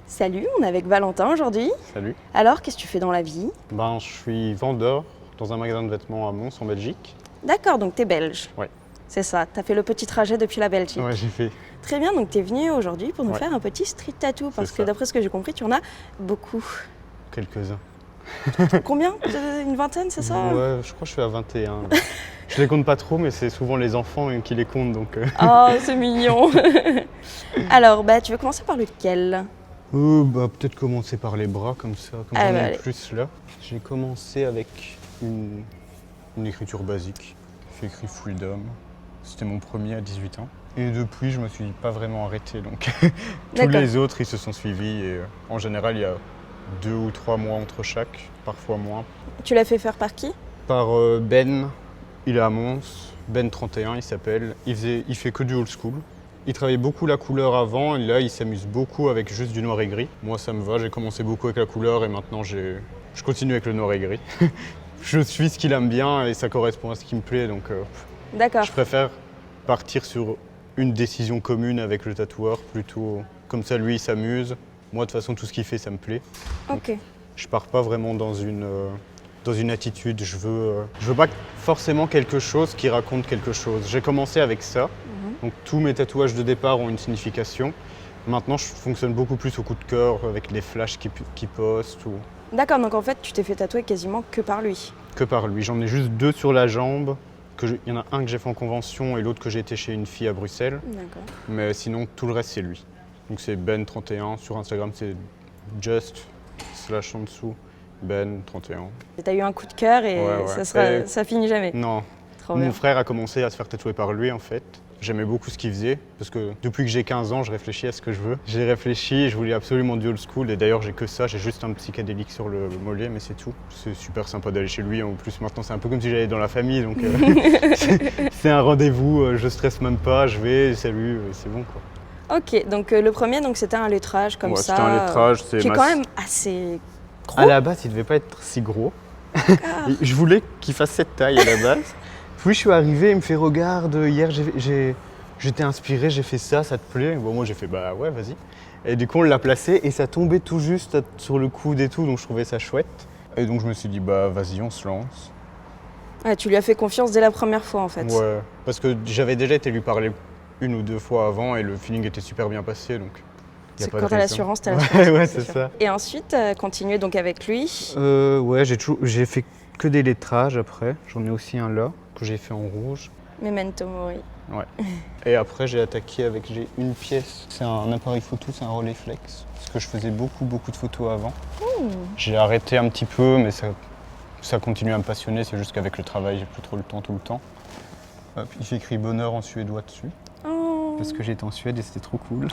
Salut, on est avec Valentin aujourd'hui. Salut. Alors, qu'est-ce que tu fais dans la vie? Je suis vendeur dans un magasin de vêtements à Mons en Belgique. D'accord, donc t'es belge. Ouais. C'est ça, t'as fait le petit trajet depuis la Belgique. Ouais, j'ai fait. Très bien, donc t'es venu aujourd'hui pour nous Ouais. faire un petit street tattoo, parce C'est que ça. d'après ce que j'ai compris, tu en as beaucoup. Quelques-uns. Combien? Une vingtaine, c'est ça? Ouais, je crois que je suis à 21. là. Je les compte pas trop, mais c'est souvent les enfants qui les comptent, donc... Oh, c'est mignon. Alors, tu veux commencer par lequel? Peut-être commencer par les bras, comme ça, comme Ah, j'en ai allez. plus là. J'ai commencé avec une écriture basique. J'ai écrit Freedom. C'était mon premier à 18 ans. Et depuis, je me suis pas vraiment arrêté, donc... Tous D'accord. les autres, ils se sont suivis, et en général, il y a 2 ou 3 mois entre chaque, parfois moins. Tu l'as fait faire par qui? Par Ben, il est à Mons, Ben 31 il s'appelle, il fait que du old school. Il travaillait beaucoup la couleur avant et là il s'amuse beaucoup avec juste du noir et gris. Moi ça me va, j'ai commencé beaucoup avec la couleur et maintenant je continue avec le noir et gris. Je suis ce qu'il aime bien et ça correspond à ce qui me plaît donc D'accord. je préfère partir sur une décision commune avec le tatoueur plutôt comme ça lui il s'amuse. Moi de toute façon tout ce qu'il fait ça me plaît. Ok. Je pars pas vraiment dans une attitude, je veux pas forcément quelque chose qui raconte quelque chose. J'ai commencé avec ça, donc tous mes tatouages de départ ont une signification. Maintenant, je fonctionne beaucoup plus au coup de cœur, avec les flashs qui postent, ou D'accord, donc en fait, tu t'es fait tatouer quasiment que par lui. que par lui. J'en ai juste 2 sur la jambe, il y en a un que j'ai fait en convention et l'autre que j'ai été chez une fille à Bruxelles. D'accord. Mais sinon, tout le reste, c'est lui. Donc c'est Ben31, sur Instagram, c'est just, / en dessous, Ben31. T'as eu un coup de cœur et Ouais. ça finit jamais. Non. Trop bien. Mon frère a commencé à se faire tatouer par lui en fait. J'aimais beaucoup ce qu'il faisait parce que depuis que j'ai 15 ans, je réfléchis à ce que je veux. J'ai réfléchi et je voulais absolument du old school et d'ailleurs j'ai que ça, j'ai juste un psychédélique sur le mollet mais c'est tout. C'est super sympa d'aller chez lui en plus maintenant c'est un peu comme si j'allais dans la famille donc c'est un rendez-vous, je stresse même pas, je vais, salut, c'est bon quoi. Ok, donc le premier, donc c'était un lettrage comme Ouais, ça. c'était un lettrage, c'est qui est ma- quand même assez gros. À la base il devait pas être si gros. Et je voulais qu'il fasse cette taille à la base. Puis je suis arrivé, il me fait regarde, hier j'étais inspiré, j'ai fait ça, ça te plaît? Bon moi j'ai fait bah ouais vas-y. Et du coup on l'a placé et ça tombait tout juste sur le coude et tout donc je trouvais ça chouette. Et donc je me suis dit bah vas-y on se lance. Ouais, tu lui as fait confiance dès la première fois en fait. Ouais, parce que j'avais déjà été lui parler 1 ou 2 fois avant et le feeling était super bien passé donc. Y a C'est pas de quand t'as raison. l'assurance, t'as Ouais, l'assurance. ouais, c'est sûr. ça. Et ensuite, continuer donc avec lui. Ouais, j'ai fait que des lettrages après. J'en ai aussi un là que j'ai fait en rouge. Memento Mori. Ouais. Et après, j'ai j'ai une pièce. C'est un appareil photo, c'est un Rolleiflex. Parce que je faisais beaucoup de photos avant. J'ai arrêté un petit peu, mais ça continue à me passionner. C'est juste qu'avec le travail, j'ai plus trop le temps tout le temps. Hop, il fait écrit bonheur en suédois dessus. Oh. Parce que j'étais en Suède et c'était trop cool.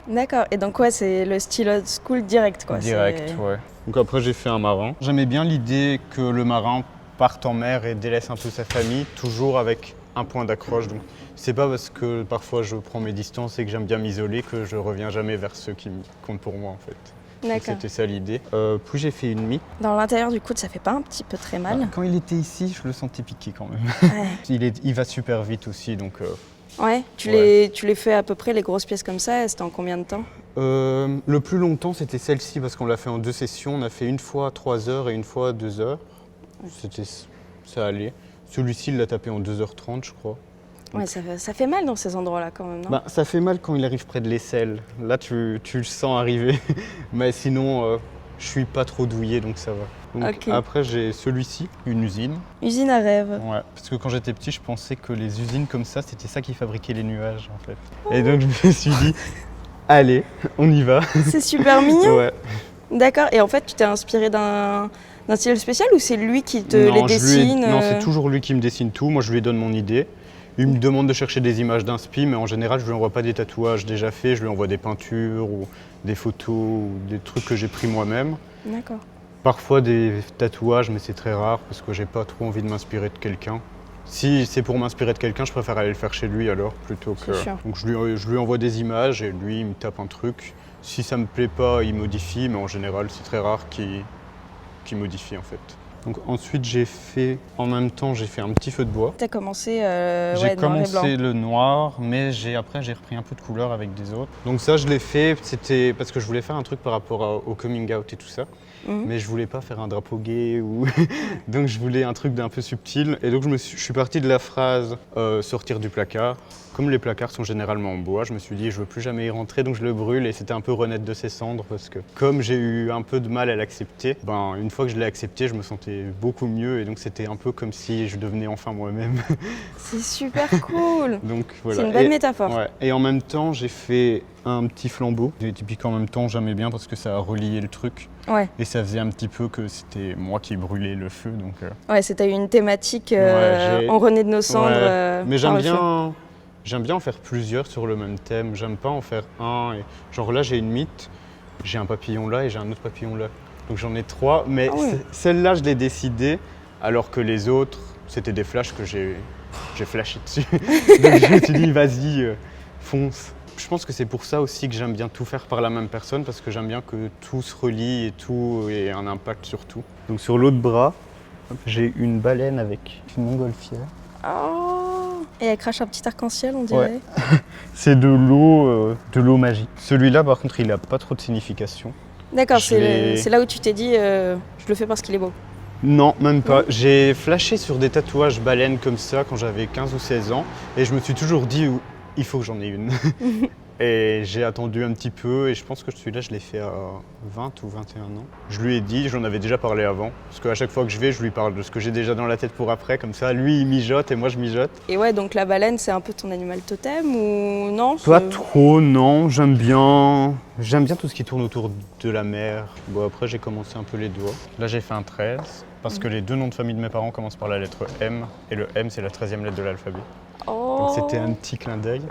D'accord, et donc ouais, c'est le style old school direct quoi. Direct, c'est- ouais. Donc après, j'ai fait un marin. J'aimais bien l'idée que le marin parte en mer et délaisse un peu sa famille, toujours avec un point d'accroche. Donc c'est pas parce que parfois je prends mes distances et que j'aime bien m'isoler que je reviens jamais vers ceux qui comptent pour moi en fait. Donc, D'accord. c'était ça l'idée. Puis j'ai fait une mie. Dans l'intérieur du coude, ça fait pas un petit peu très mal? Quand il était ici, je le sentais piqué quand même. Ouais. Il va super vite aussi, donc Ouais, Ouais. tu les fais à peu près les grosses pièces comme ça, c'était en combien de temps? le plus longtemps c'était celle-ci parce qu'on l'a fait en 2 sessions. On a fait une fois 3 heures et une fois 2 heures. Ça allait. Celui-ci il l'a tapé en 2h30 je crois. Ouais, ça fait mal dans ces endroits-là quand même, non? Ça fait mal quand il arrive près de l'aisselle. Là, tu le sens arriver. Mais sinon, je suis pas trop douillé, donc ça va. Donc, Ok. Après, j'ai celui-ci, une usine. Usine à rêve. Ouais, parce que quand j'étais petit, je pensais que les usines comme ça, c'était ça qui fabriquait les nuages, en fait. Et donc, je me suis dit, allez, on y va. C'est super mignon. Ouais. D'accord, et en fait, tu t'es inspiré d'un style spécial ou c'est lui qui te les Non, dessine? non, c'est toujours lui qui me dessine tout. Moi, je lui donne mon idée. Il me demande de chercher des images d'inspi, mais en général, je lui envoie pas des tatouages déjà faits. Je lui envoie des peintures ou des photos ou des trucs que j'ai pris moi-même. D'accord. Parfois des tatouages, mais c'est très rare parce que j'ai pas trop envie de m'inspirer de quelqu'un. Si c'est pour m'inspirer de quelqu'un, je préfère aller le faire chez lui alors plutôt que. C'est sûr. Donc je lui envoie des images et lui il me tape un truc. Si ça me plaît pas, il modifie, mais en général c'est très rare qu'il modifie en fait. Donc ensuite j'ai fait, en même temps j'ai fait un petit feu de bois. T'as commencé J'ai noir et blanc. commencé le noir, mais après j'ai repris un peu de couleur avec des autres. Donc ça je l'ai fait, c'était parce que je voulais faire un truc par rapport au coming out et tout ça. Mais je voulais pas faire un drapeau gay ou donc je voulais un truc d'un peu subtil et donc je suis parti de la phrase sortir du placard. Comme les placards sont généralement en bois, je me suis dit je veux plus jamais y rentrer donc je le brûle et c'était un peu renaître de ses cendres parce que comme j'ai eu un peu de mal à l'accepter, une fois que je l'ai accepté, je me sentais beaucoup mieux et donc c'était un peu comme si je devenais enfin moi-même. C'est super cool. Donc voilà. C'est une belle métaphore. Ouais. Et en même temps, j'ai fait un petit flambeau. Et typiquement en même temps, j'aimais bien parce que ça a relié le truc. Ouais. Et ça faisait un petit peu que c'était moi qui brûlais le feu. Donc, Ouais, c'était une thématique on renaît de nos cendres. Mais j'aime bien en faire plusieurs sur le même thème. J'aime pas en faire un. Et... Genre là, j'ai une mythe, j'ai un papillon là et j'ai un autre papillon là. Donc j'en ai 3. Mais celle-là, je l'ai décidée alors que les autres, c'était des flashs que j'ai flashé dessus. Donc je me suis dit, vas-y, fonce. Je pense que c'est pour ça aussi que j'aime bien tout faire par la même personne, parce que j'aime bien que tout se relie et tout ait un impact sur tout. Donc sur l'autre bras, j'ai une baleine avec une montgolfière. Oh. Et elle crache un petit arc-en-ciel, on dirait. Ouais. C'est de l'eau magique. Celui-là, par contre, il n'a pas trop de signification. D'accord, c'est là où tu t'es dit, je le fais parce qu'il est beau. Non, même pas. J'ai flashé sur des tatouages baleines comme ça quand j'avais 15 ou 16 ans et je me suis toujours dit il faut que j'en ai une. Et j'ai attendu un petit peu et je pense que celui-là je l'ai fait à 20 ou 21 ans. Je lui ai dit, j'en avais déjà parlé avant, parce qu'à chaque fois que je vais, je lui parle de ce que j'ai déjà dans la tête pour après, comme ça lui il mijote et moi je mijote. Et ouais, donc la baleine c'est un peu ton animal totem ou non? Pas trop, non, j'aime bien tout ce qui tourne autour de la mer. Bon après j'ai commencé un peu les doigts. Là j'ai fait un 13, parce que les 2 noms de famille de mes parents commencent par la lettre M, et le M c'est la 13e lettre de l'alphabet. Donc c'était un petit clin d'œil.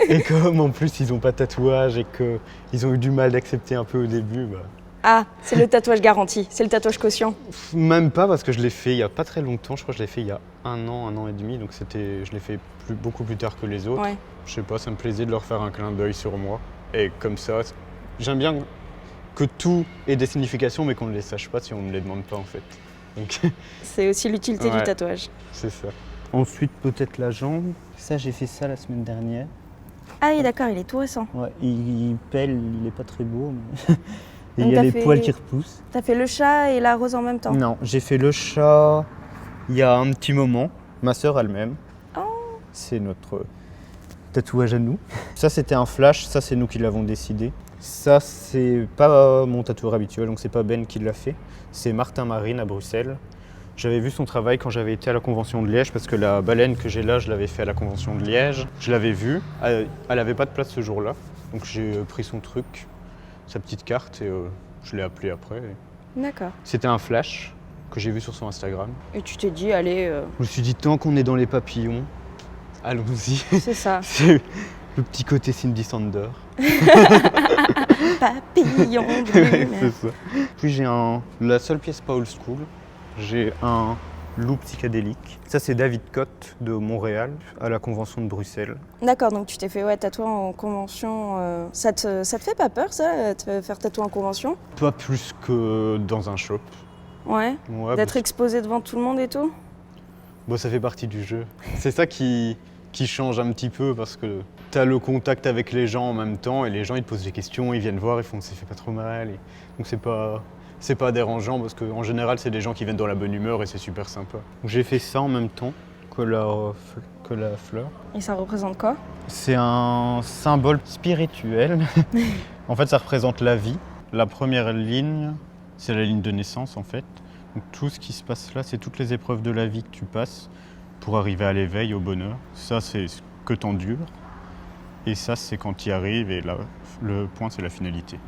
Et comme en plus ils n'ont pas de tatouage et qu'ils ont eu du mal d'accepter un peu au début. Ah, c'est le tatouage garanti, c'est le tatouage caution. Même pas parce que je l'ai fait il y a pas très longtemps, je crois que je l'ai fait il y a un an et demi, donc je l'ai fait beaucoup plus tard que les autres. Ouais. Je sais pas, ça me plaisait de leur faire un clin d'œil sur moi. Et comme ça, j'aime bien que tout ait des significations mais qu'on ne les sache pas si on ne les demande pas en fait. Donc... C'est aussi l'utilité du tatouage. C'est ça. Ensuite, peut-être la jambe. Ça, j'ai fait ça la semaine dernière. Ah oui, d'accord, il est tout récent. Ouais, il pèle, il est pas très beau, mais et il y a les poils qui repoussent. T'as fait le chat et la rose en même temps? Non, j'ai fait le chat il y a un petit moment. Ma sœur elle-même. Oh. C'est notre tatouage à nous. Ça, c'était un flash. Ça, c'est nous qui l'avons décidé. Ça, c'est pas mon tatoueur habituel, donc c'est pas Ben qui l'a fait. C'est Martin Marine à Bruxelles. J'avais vu son travail quand j'avais été à la Convention de Liège, parce que la baleine que j'ai là, je l'avais fait à la Convention de Liège. Je l'avais vue, elle n'avait pas de place ce jour-là. Donc j'ai pris son truc, sa petite carte, et je l'ai appelé après. D'accord. C'était un flash que j'ai vu sur son Instagram. Et tu t'es dit, allez... Je me suis dit, tant qu'on est dans les papillons, allons-y. C'est ça. C'est le petit côté Cindy Sander. Papillon bleu. C'est ça. Puis j'ai la seule pièce pas old school. J'ai un loup psychédélique. Ça, c'est David Cotte de Montréal, à la Convention de Bruxelles. D'accord, donc tu t'es fait tatouer en convention. Ça te fait pas peur, ça, te faire tatouer en convention? Pas plus que dans un shop. Ouais, d'être exposé devant tout le monde et tout? Bon, ça fait partie du jeu. C'est ça qui change un petit peu, parce que t'as le contact avec les gens en même temps, et les gens, ils te posent des questions, ils viennent voir, ils font « ça fait pas trop mal ». Donc c'est pas dérangeant parce qu'en général, c'est des gens qui viennent dans la bonne humeur et c'est super sympa. J'ai fait ça en même temps que la fleur. Et ça représente quoi? C'est un symbole spirituel. En fait, ça représente la vie. La première ligne, c'est la ligne de naissance en fait. Donc, tout ce qui se passe là, c'est toutes les épreuves de la vie que tu passes pour arriver à l'éveil, au bonheur. Ça, c'est ce que t'endures. Et ça, c'est quand tu y arrives, et là, le point, c'est la finalité.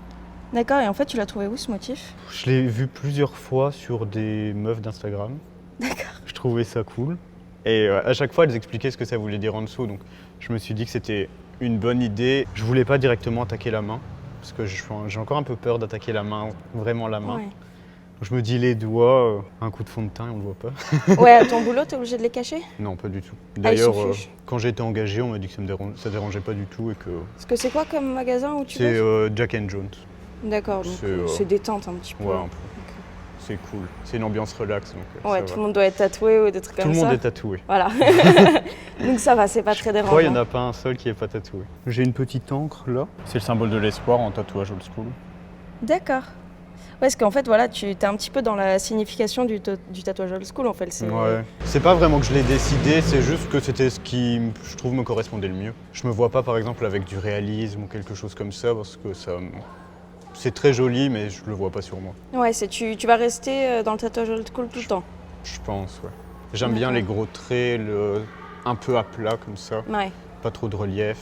D'accord, et en fait, tu l'as trouvé où ce motif? Je l'ai vu plusieurs fois sur des meufs d'Instagram. D'accord. Je trouvais ça cool. Et à chaque fois, elles expliquaient ce que ça voulait dire en dessous. Donc je me suis dit que c'était une bonne idée. Je voulais pas directement attaquer la main, parce que j'ai encore un peu peur d'attaquer la main, vraiment la main. Ouais. Je me dis les doigts, un coup de fond de teint et on le voit pas. Ouais, à ton boulot, t'es obligé de les cacher? Non, pas du tout. D'ailleurs, ils sont fiches. quand j'ai été engagé, on m'a dit que ça dérangeait pas du tout et que... Parce que c'est quoi comme magasin où tu C'est bosses? Jack and Jones. D'accord, donc c'est détente un petit peu. Ouais, un peu. c'est cool. C'est une ambiance relax, donc Ouais, ça tout va. le monde doit être tatoué ou des trucs Tout comme le ça. monde est tatoué. Voilà. Donc ça va, c'est pas très Je crois qu'il dérangeant. n'y en a pas un seul qui n'est pas tatoué. J'ai une petite encre là. C'est le symbole de l'espoir en tatouage old school. D'accord. Ouais, parce qu'en fait, voilà, tu es un petit peu dans la signification du tatouage old school, en fait. Ouais. C'est pas vraiment que je l'ai décidé, c'est juste que c'était ce qui, je trouve, me correspondait le mieux. Je me vois pas, par exemple, avec du réalisme ou quelque chose comme ça, parce que ça, c'est très joli, mais je le vois pas sur moi. Ouais, tu vas rester dans le tatouage old school tout le temps. Je pense, ouais. J'aime bien D'accord. les gros traits, un peu à plat comme ça, Ouais. pas trop de relief.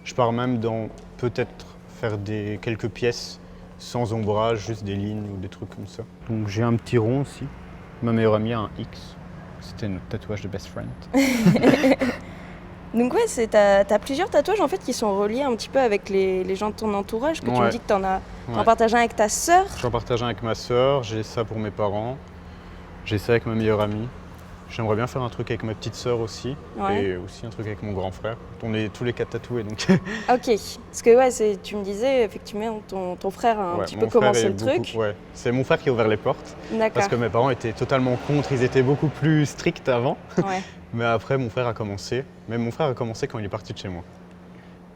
Je pars même dans peut-être faire quelques pièces sans ombrage, juste des lignes ou des trucs comme ça. Donc j'ai un petit rond aussi. Ma meilleure amie a un X. C'était notre tatouage de best friend. Donc ouais, t'as plusieurs tatouages en fait qui sont reliés un petit peu avec les gens de ton entourage, que tu me Ouais. dis que t'en Ouais. partages un avec ta sœur. J'en partage un avec ma sœur, j'ai ça pour mes parents, j'ai ça avec ma meilleure amie. J'aimerais bien faire un truc avec ma petite sœur aussi, Ouais. et aussi un truc avec mon grand frère. On est tous les 4 tatoués, donc Ok. Parce que ouais, tu me disais effectivement ton frère a un ouais, petit peu mon frère commencé est le truc. ouais. C'est mon frère qui a ouvert les portes, D'accord. parce que mes parents étaient totalement contre, ils étaient beaucoup plus stricts avant. Ouais. Mais après, mon frère a commencé. Mais mon frère a commencé quand il est parti de chez moi.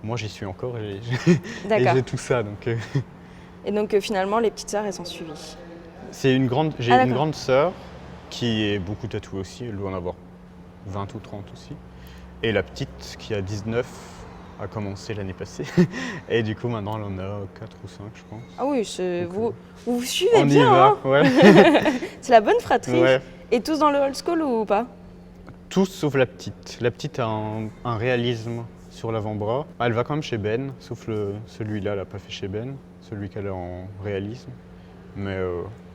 Moi, j'y suis encore et et D'accord. j'ai tout ça. Donc, Et donc finalement, les petites sœurs, elles sont suivies. j'ai une d'accord. grande sœur qui est beaucoup tatouée aussi. Elle doit en avoir 20 ou 30 aussi. Et la petite qui a 19 a commencé l'année passée. Et du coup, maintenant, elle en a 4 ou 5, je pense. Ah oui, Donc, vous suivez on y bien, va, hein. ouais. C'est la bonne fratrie. Ouais. Et tous dans le old school ou pas? Tous sauf la petite. La petite a un réalisme sur l'avant-bras. Elle va quand même chez Ben, sauf celui-là, elle n'a pas fait chez Ben, celui qu'elle a en réalisme. Mais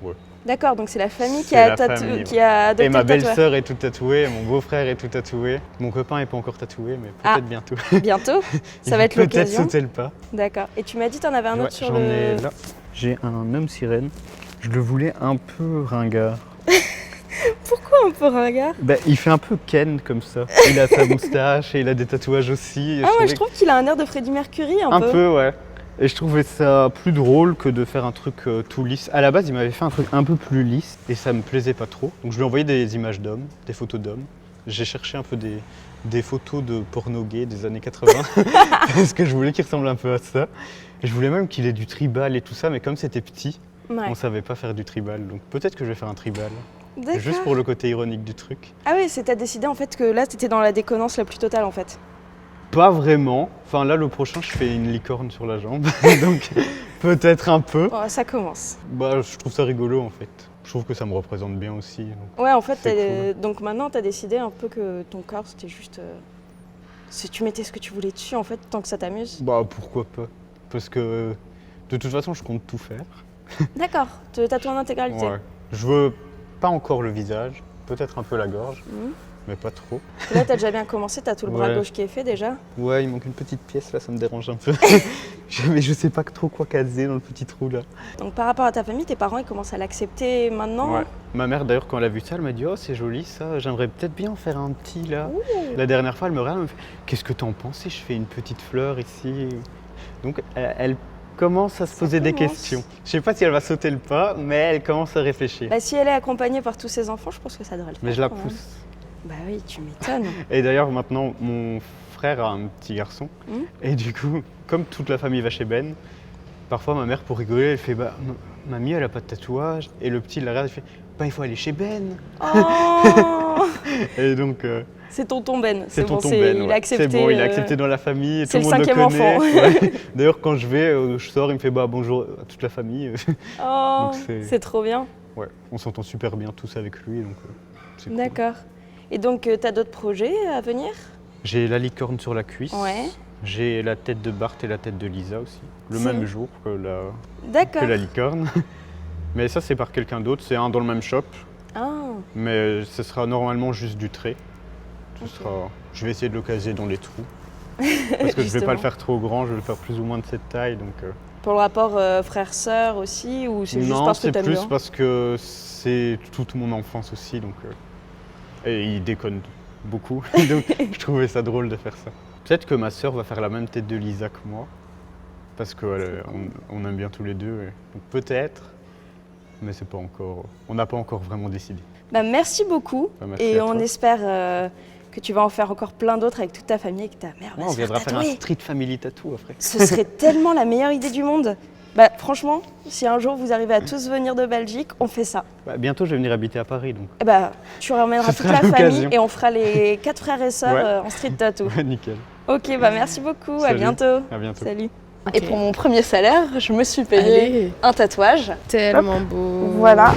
ouais. D'accord, donc c'est la famille qui C'est a, la famille, qui a adopté Et ma le tatouage. belle-sœur est toute tatouée, mon beau-frère est tout tatoué. Mon copain n'est pas encore tatoué, mais Ah. peut-être bientôt. Bientôt, Il ça va être peut-être l'occasion. sauter le pas. D'accord. Et tu m'as dit t'en avais un Ouais, autre sur j'en le... ai là. J'ai un homme sirène. Je le voulais un peu ringard. Pourquoi un peu ringard? Ben, il fait un peu Ken comme ça. Il a sa moustache et il a des tatouages aussi. Et Ah ouais, trouvais je trouve qu'il a un air de Freddie Mercury un peu. Un peu, ouais. Et je trouvais ça plus drôle que de faire un truc tout lisse. À la base, il m'avait fait un truc un peu plus lisse et ça me plaisait pas trop. Donc je lui ai envoyé des images d'hommes, des photos d'hommes. J'ai cherché un peu des photos de porno gay des années 80 parce que je voulais qu'il ressemble un peu à ça. Et je voulais même qu'il ait du tribal et tout ça, mais comme c'était petit, Ouais. on savait pas faire du tribal. Donc peut-être que je vais faire un tribal, D'accord. juste pour le côté ironique du truc. Ah ouais, t'as décidé en fait que là t'étais dans la déconnance la plus totale en fait. Pas vraiment. Enfin là, le prochain, je fais une licorne sur la jambe, donc peut-être un peu. Oh, ça commence. Bah, je trouve ça rigolo en fait. Je trouve que ça me représente bien aussi. donc. Ouais, en fait, C'est donc maintenant t'as décidé un peu que ton corps c'était juste... si tu mettais ce que tu voulais dessus en fait, tant que ça t'amuse. Bah, pourquoi pas. Parce que de toute façon, je compte tout faire. D'accord, te tatouer en intégralité. Ouais. Je veux pas encore le visage, peut-être un peu la gorge, Mhm. mais pas trop. Là t'as déjà bien commencé, t'as tout le bras Ouais. gauche qui est fait déjà. Ouais, il manque une petite pièce là, ça me dérange un peu. Mais je sais pas trop quoi caser dans le petit trou là. Donc par rapport à ta famille, tes parents ils commencent à l'accepter maintenant. Ouais. Ma mère d'ailleurs quand elle a vu ça, elle m'a dit oh c'est joli ça, j'aimerais peut-être bien en faire un petit là. Ouh. La dernière fois elle me regarde, elle me fait qu'est-ce que t'en penses si je fais une petite fleur ici? Donc elle commence à se poser des commence. questions. Je sais pas si elle va sauter le pas, mais elle commence à réfléchir. Bah, si elle est accompagnée par tous ses enfants, je pense que ça devrait le faire. Mais je la quand même. pousse. Bah oui, tu m'étonnes. Et d'ailleurs maintenant mon frère a un petit garçon. Mhm. Et du coup, comme toute la famille va chez Ben, parfois ma mère pour rigoler elle fait bah mamie elle a pas de tatouage. Et le petit il la regarde il fait bah il faut aller chez Ben. Oh Et donc c'est tonton Ben. c'est bon, tonton Ben. il ouais. a accepté. C'est bon, il est accepté dans la famille, et tout c'est le le monde le 5e connaît. enfant. Ouais. D'ailleurs quand je vais, je sors, il me fait bah bonjour à toute la famille. Oh, Donc, c'est trop bien. Ouais, on s'entend super bien tous avec lui, donc c'est cool. D'accord. Et donc, t'as d'autres projets à venir? J'ai la licorne sur la cuisse. Ouais. J'ai la tête de Bart et la tête de Lisa aussi, le C'est- même jour que D'accord. la licorne. Mais ça c'est par quelqu'un d'autre, c'est un dans le même shop, Ah, mais ce sera normalement juste du trait. Ok. Je vais essayer de le caser dans les trous, parce que je vais pas Justement. le faire trop grand, je vais le faire plus ou moins de cette taille. Donc, pour le rapport frère-sœur aussi, ou c'est juste non, parce que c'est t'aimes plus bien? parce que c'est toute mon enfance aussi, donc et il déconne beaucoup, donc je trouvais ça drôle de faire ça. Peut-être que ma sœur va faire la même tête de Lisa que moi, parce qu'on aime bien tous les deux. Donc peut-être. mais c'est pas encore, on n'a pas encore vraiment décidé. Bah, merci beaucoup. Bah, merci Et à on toi. espère que tu vas en faire encore plein d'autres avec toute ta famille et que ta mère va Ouais, on se faire viendra faire un tatouer. street family tattoo après. Ce serait tellement la meilleure idée du monde. Bah, franchement, si un jour vous arrivez à tous venir de Belgique, on fait ça. Bah, bientôt, je vais venir habiter à Paris, donc. Eh bah, tu ramèneras Ce toute sera la famille l'occasion. et on fera les 4 frères et sœurs Ouais. en street tattoo. Ouais, nickel. Ok, bah merci beaucoup, à Salut. bientôt. À bientôt. Salut. Ok. Et pour mon premier salaire, je me suis payé Allez, un tatouage. tellement beau. Voilà.